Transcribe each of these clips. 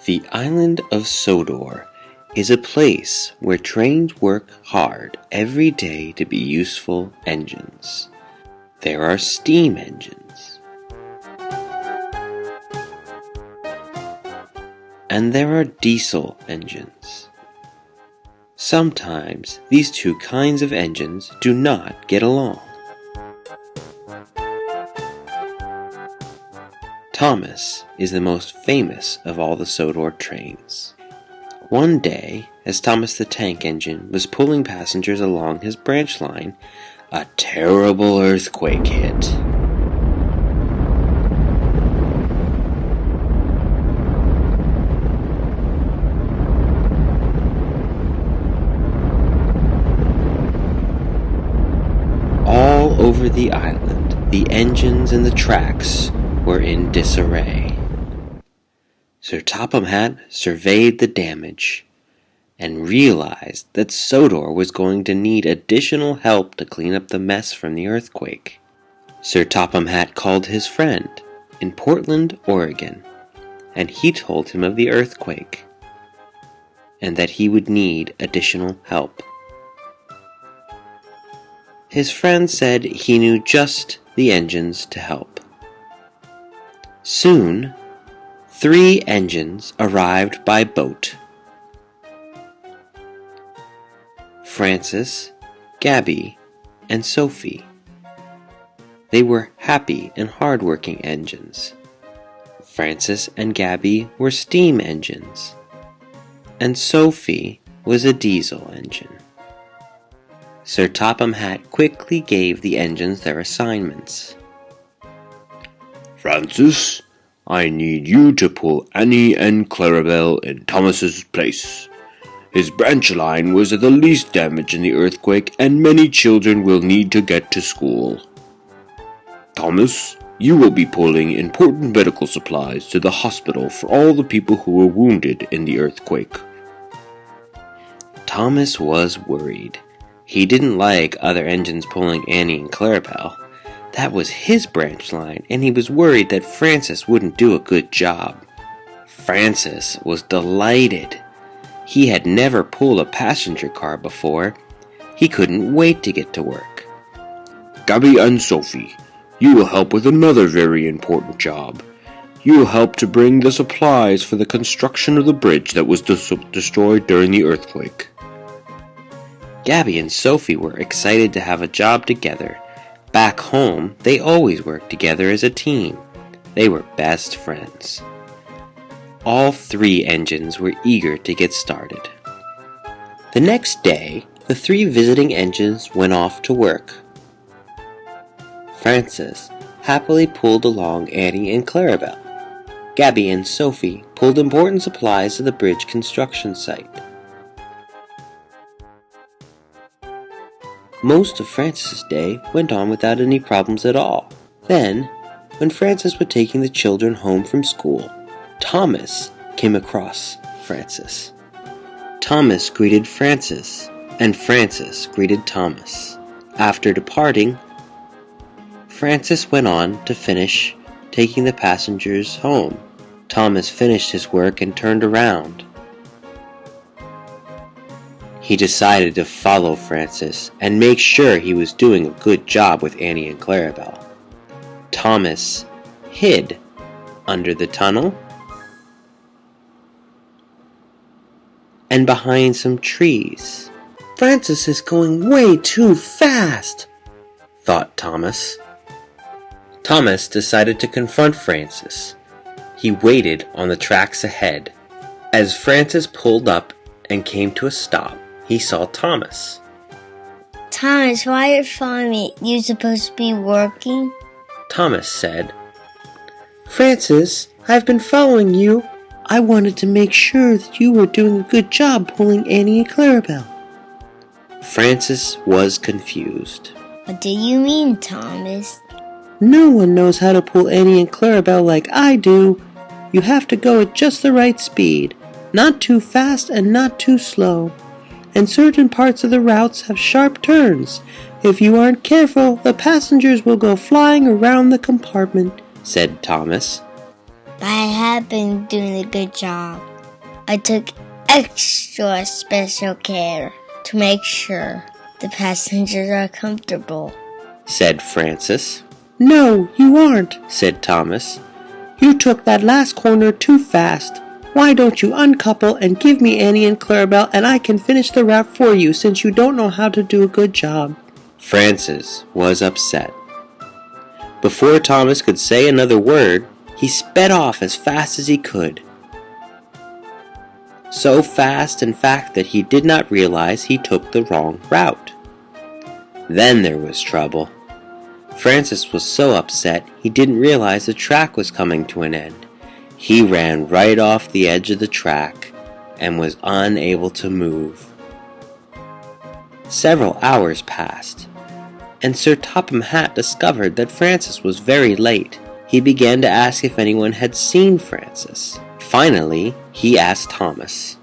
The island of Sodor is a place where trains work hard every day to be useful engines. There are steam engines, and there are diesel engines. Sometimes these two kinds of engines do not get along. Thomas is the most famous of all the Sodor trains. One day, as Thomas the Tank Engine was pulling passengers along his branch line, a terrible earthquake hit. All over the island, the engines and the tracks were in disarray. Sir Topham Hatt surveyed the damage and realized that Sodor was going to need additional help to clean up the mess from the earthquake. Sir Topham Hatt called his friend in Portland, Oregon, and he told him of the earthquake and that he would need additional help. His friend said he knew just the engines to help. Soon, 3 engines arrived by boat. Francis, Gabby, and Sophie. They were happy and hard-working engines. Francis and Gabby were steam engines, and Sophie was a diesel engine. Sir Topham Hatt quickly gave the engines their assignments. Francis, I need you to pull Annie and Clarabelle in Thomas's place. His branch line was the least damaged in the earthquake, and many children will need to get to school. Thomas, you will be pulling important medical supplies to the hospital for all the people who were wounded in the earthquake. Thomas was worried. He didn't like other engines pulling Annie and Clarabelle. That was his branch line, and he was worried that Francis wouldn't do a good job. Francis was delighted. He had never pulled a passenger car before. He couldn't wait to get to work. Gabby and Sophie, you will help with another very important job. You will help to bring the supplies for the construction of the bridge that was destroyed during the earthquake. Gabby and Sophie were excited to have a job together. Back home, they always worked together as a team. They were best friends. All 3 engines were eager to get started. The next day, the 3 visiting engines went off to work. Francis happily pulled along Annie and Clarabelle. Gabby and Sophie pulled important supplies to the bridge construction site. Most of Francis's day went on without any problems at all. Then, when Francis was taking the children home from school, Thomas came across Francis. Thomas greeted Francis, and Francis greeted Thomas. After departing, Francis went on to finish taking the passengers home. Thomas finished his work and turned around. He decided to follow Francis and make sure he was doing a good job with Annie and Clarabelle. Thomas hid under the tunnel and behind some trees. Francis is going way too fast, thought Thomas. Thomas decided to confront Francis. He waited on the tracks ahead. As Francis pulled up and came to a stop, he saw Thomas. Thomas, why are you following me? You supposed to be working? Thomas said, Francis, I've been following you. I wanted to make sure that you were doing a good job pulling Annie and Clarabelle. Francis was confused. What do you mean, Thomas? No one knows how to pull Annie and Clarabelle like I do. You have to go at just the right speed, not too fast and not too slow. And certain parts of the routes have sharp turns. If you aren't careful, the passengers will go flying around the compartment, said Thomas. But I have been doing a good job. I took extra special care to make sure the passengers are comfortable," said Francis. "No, you aren't," said Thomas. "You took that last corner too fast. Why don't you uncouple and give me Annie and Clarabelle, and I can finish the route for you since you don't know how to do a good job?" Francis was upset. Before Thomas could say another word, he sped off as fast as he could. So fast, in fact, that he did not realize he took the wrong route. Then there was trouble. Francis was so upset he didn't realize the track was coming to an end. He ran right off the edge of the track and was unable to move. Several hours passed, and Sir Topham Hatt discovered that Francis was very late. He began to ask if anyone had seen Francis. Finally, he asked Thomas.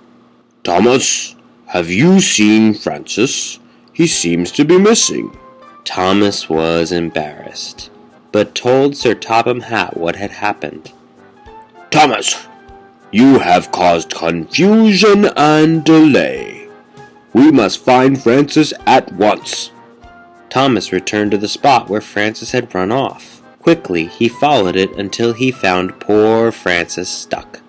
"Thomas, have you seen Francis? He seems to be missing." Thomas was embarrassed, but told Sir Topham Hatt what had happened. "Thomas, you have caused confusion and delay. We must find Francis at once." Thomas returned to the spot where Francis had run off. Quickly, he followed it until he found poor Francis stuck.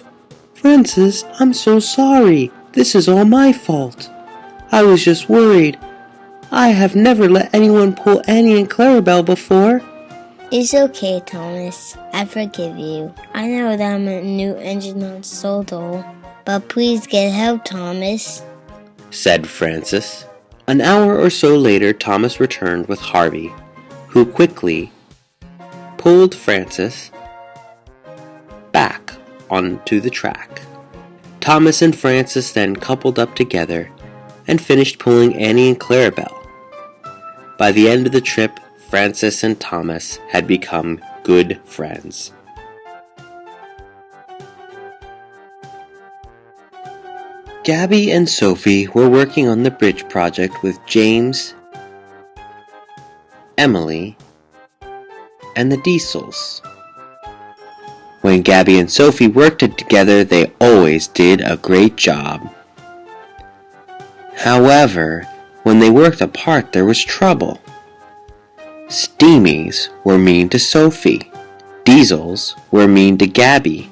"Francis, I'm so sorry. This is all my fault. I was just worried. I have never let anyone pull Annie and Clarabelle before." "It's okay, Thomas. I forgive you. I know that I'm a new engine on Sodor, but please get help, Thomas," said Francis. An hour or so later, Thomas returned with Harvey, who quickly pulled Francis back onto the track. Thomas and Francis then coupled up together and finished pulling Annie and Clarabelle. By the end of the trip, Francis and Thomas had become good friends. Gabby and Sophie were working on the bridge project with James, Emily, and the Diesels. When Gabby and Sophie worked together, they always did a great job. However, when they worked apart, there was trouble. Steamies were mean to Sophie. Diesels were mean to Gabby,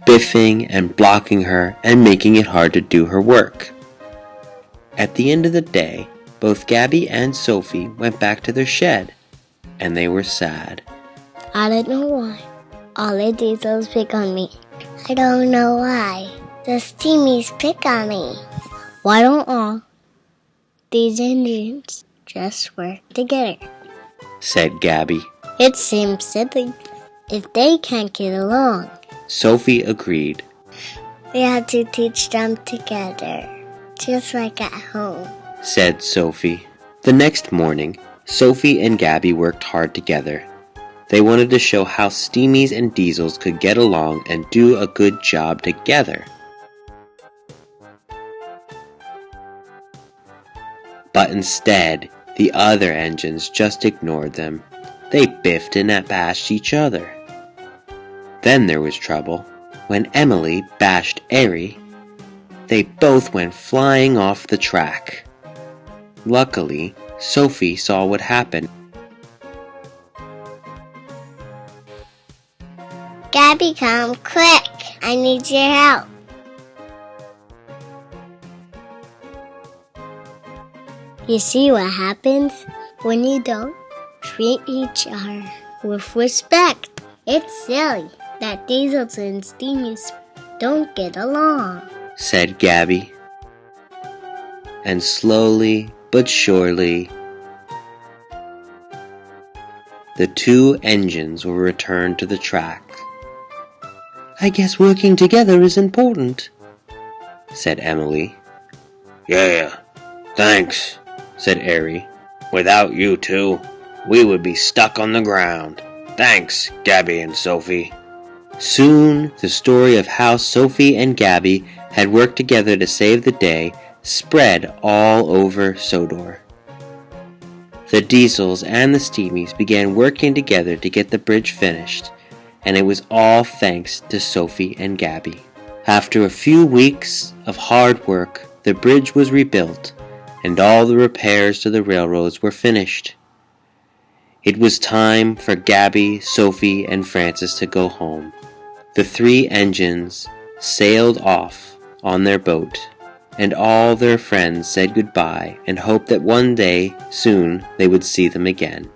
biffing and blocking her and making it hard to do her work. At the end of the day, both Gabby and Sophie went back to their shed, and they were sad. "I don't know why. All the Diesels pick on me. I don't know why. The Steamies pick on me. Why don't all these engines just work together?" said Gabby. "It seems silly if they can't get along." Sophie agreed. "We have to teach them together, just like at home," said Sophie. The next morning, Sophie and Gabby worked hard together. They wanted to show how Steamies and Diesels could get along and do a good job together. But instead, the other engines just ignored them. They biffed and bashed each other. Then there was trouble. When Emily bashed Airy, they both went flying off the track. Luckily, Sophie saw what happened. "Gabby, come quick. I need your help." You see what happens when you don't treat each other with respect? It's silly that Diesels and Steamies don't get along, said Gabby. And slowly but surely, the two engines were returned to the track. "I guess working together is important," said Emily. "Yeah, thanks," said Airy. "Without you two, we would be stuck on the ground. Thanks, Gabby and Sophie." Soon, the story of how Sophie and Gabby had worked together to save the day spread all over Sodor. The Diesels and the Steamies began working together to get the bridge finished, and it was all thanks to Sophie and Gabby. After a few weeks of hard work, the bridge was rebuilt, and all the repairs to the railroads were finished. It was time for Gabby, Sophie, and Francis to go home. The 3 engines sailed off on their boat, and all their friends said goodbye and hoped that one day soon they would see them again.